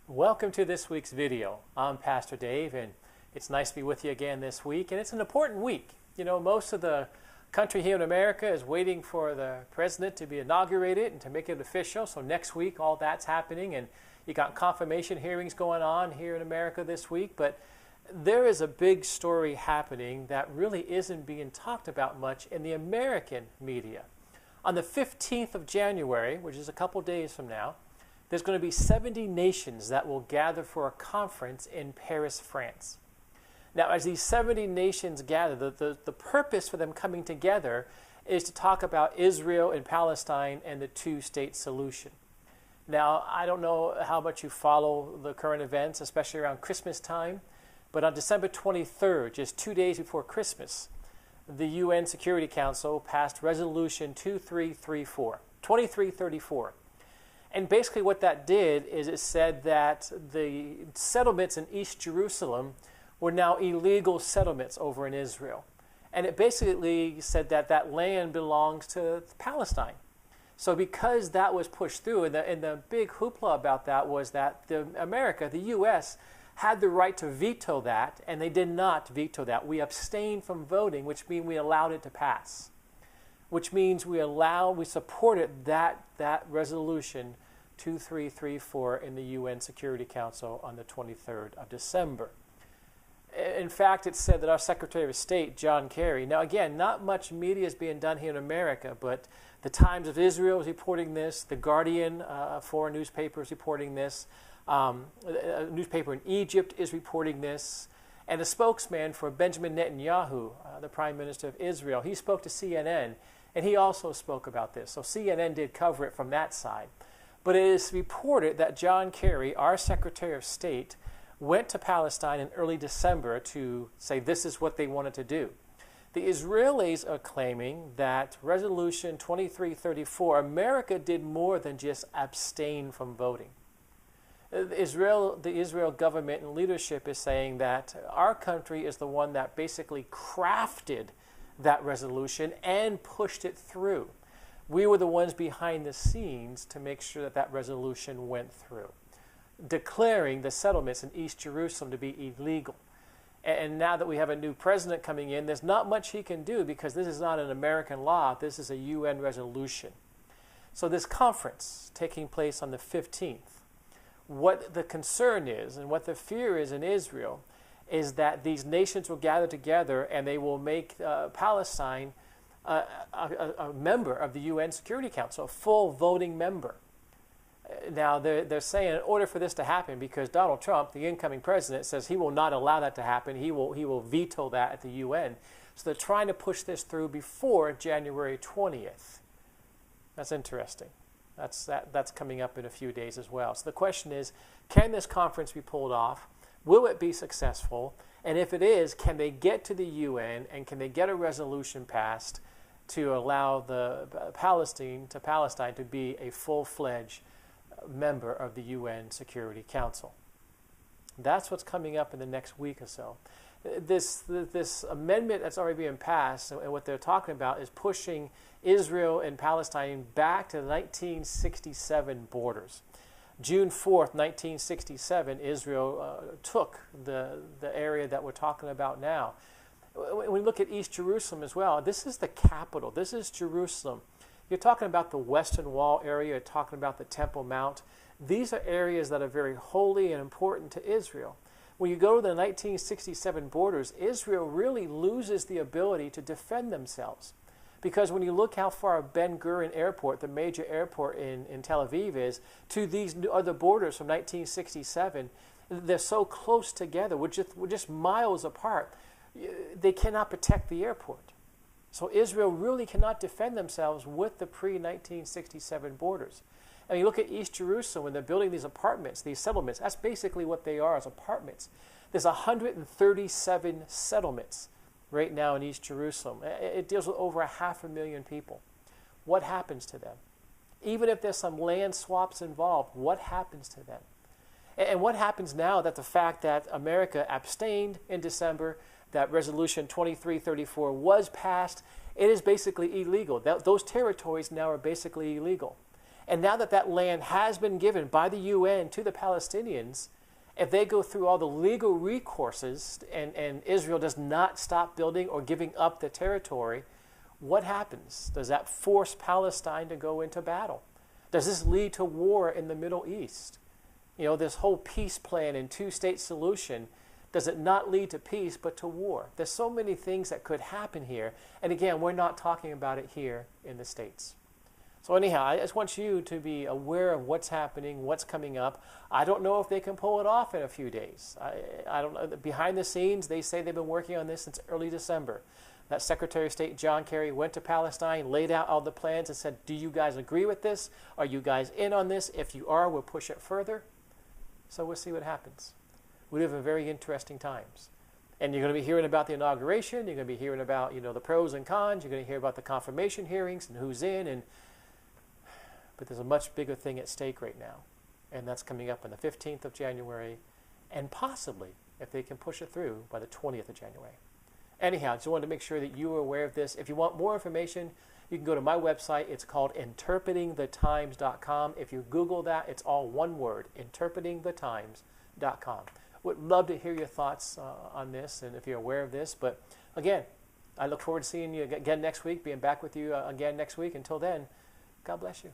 Welcome to this week's video. I'm Pastor Dave, and it's nice to be with you again this week. And it's an important week. You know, most of the country here in America is waiting for the president to be inaugurated and to make it official. So next week, all that's happening, and you got confirmation hearings going on here in America this week. But there is a big story happening that really isn't being talked about much in the American media. On the 15th of January, which is a couple days from now, there's going to be 70 nations that will gather for a conference in Paris, France. Now, as these 70 nations gather, the purpose for them coming together is to talk about Israel and Palestine and the two-state solution. Now, I don't know how much you follow the current events, especially around Christmas time, but on December 23rd, just 2 days before Christmas, the UN Security Council passed Resolution 2334. And basically what that did is it said that the settlements in East Jerusalem were now illegal settlements over in Israel. And it basically said that that land belongs to Palestine. So because that was pushed through, and the big hoopla about that was that America, the U.S., had the right to veto that, and they did not veto that. We abstained from voting, which means we allowed it to pass. Which means we supported that resolution 2334 in the UN Security Council on the 23rd of December. In fact, it's said that our Secretary of State, John Kerry, now again, not much media is being done here in America, but the Times of Israel is reporting this, the Guardian, foreign newspaper, is reporting this, a newspaper in Egypt is reporting this, and a spokesman for Benjamin Netanyahu, the Prime Minister of Israel, he spoke to CNN, and he also spoke about this. So CNN did cover it from that side. But it is reported that John Kerry, our Secretary of State, went to Palestine in early December to say this is what they wanted to do. The Israelis are claiming that Resolution 2334, America did more than just abstain from voting. The Israel government and leadership is saying that our country is the one that basically crafted that resolution and pushed it through. We were the ones behind the scenes to make sure that that resolution went through, declaring the settlements in East Jerusalem to be illegal. And now that we have a new president coming in, there's not much he can do because this is not an American law. This is a UN resolution. So this conference taking place on the 15th, what the concern is and what the fear is in Israel is that these nations will gather together and they will make Palestine a member of the UN Security Council, a full voting member. Now, they're saying in order for this to happen, because Donald Trump, the incoming president, says he will not allow that to happen, he will veto that at the UN. So they're trying to push this through before January 20th. That's interesting. That's coming up in a few days as well. So the question is, can this conference be pulled off? Will it be successful? And if it is, can they get to the UN and can they get a resolution passed to allow Palestine to be a full-fledged member of the UN Security Council? That's what's coming up in the next week or so. This amendment that's already being passed, and what they're talking about is pushing Israel and Palestine back to the 1967 borders. June 4th, 1967, Israel took the area that we're talking about now. When we look at East Jerusalem as well, this is the capital. This is Jerusalem. You're talking about the Western Wall area. You're talking about the Temple Mount. These are areas that are very holy and important to Israel. When you go to the 1967 borders, Israel really loses the ability to defend themselves. Because when you look how far Ben Gurion Airport, the major airport in Tel Aviv, is to these other borders from 1967, they're so close together. We're just miles apart. They cannot protect the airport. So Israel really cannot defend themselves with the pre-1967 borders. And you look at East Jerusalem, when they're building these apartments, these settlements, that's basically what they are, as apartments. There's 137 settlements right now in East Jerusalem. It deals with over 500,000 people. What happens to them? Even if there's some land swaps involved, what happens to them? And what happens now that the fact that America abstained in December, that Resolution 2334 was passed, it is basically illegal. Those territories now are basically illegal. And now that that land has been given by the UN to the Palestinians, if they go through all the legal recourses and Israel does not stop building or giving up the territory, what happens? Does that force Palestine to go into battle? Does this lead to war in the Middle East? You know, this whole peace plan and two-state solution, does it not lead to peace but to war? There's so many things that could happen here. And again, we're not talking about it here in the States. So anyhow, I just want you to be aware of what's happening, what's coming up. I don't know if they can pull it off in a few days. I don't know. Behind the scenes, they say they've been working on this since early December. That Secretary of State John Kerry went to Palestine, laid out all the plans and said, do you guys agree with this? Are you guys in on this? If you are, we'll push it further. So we'll see what happens. We live in very interesting times. And you're going to be hearing about the inauguration. You're going to be hearing about, you know, the pros and cons. You're going to hear about the confirmation hearings and who's in. But there's a much bigger thing at stake right now. And that's coming up on the 15th of January. And possibly, if they can push it through, by the 20th of January. Anyhow, I just wanted to make sure that you are aware of this. If you want more information, you can go to my website. It's called interpretingthetimes.com. If you Google that, it's all one word, interpretingthetimes.com. Would love to hear your thoughts on this and if you're aware of this. But again, I look forward to seeing you again next week, being back with you again next week. Until then, God bless you.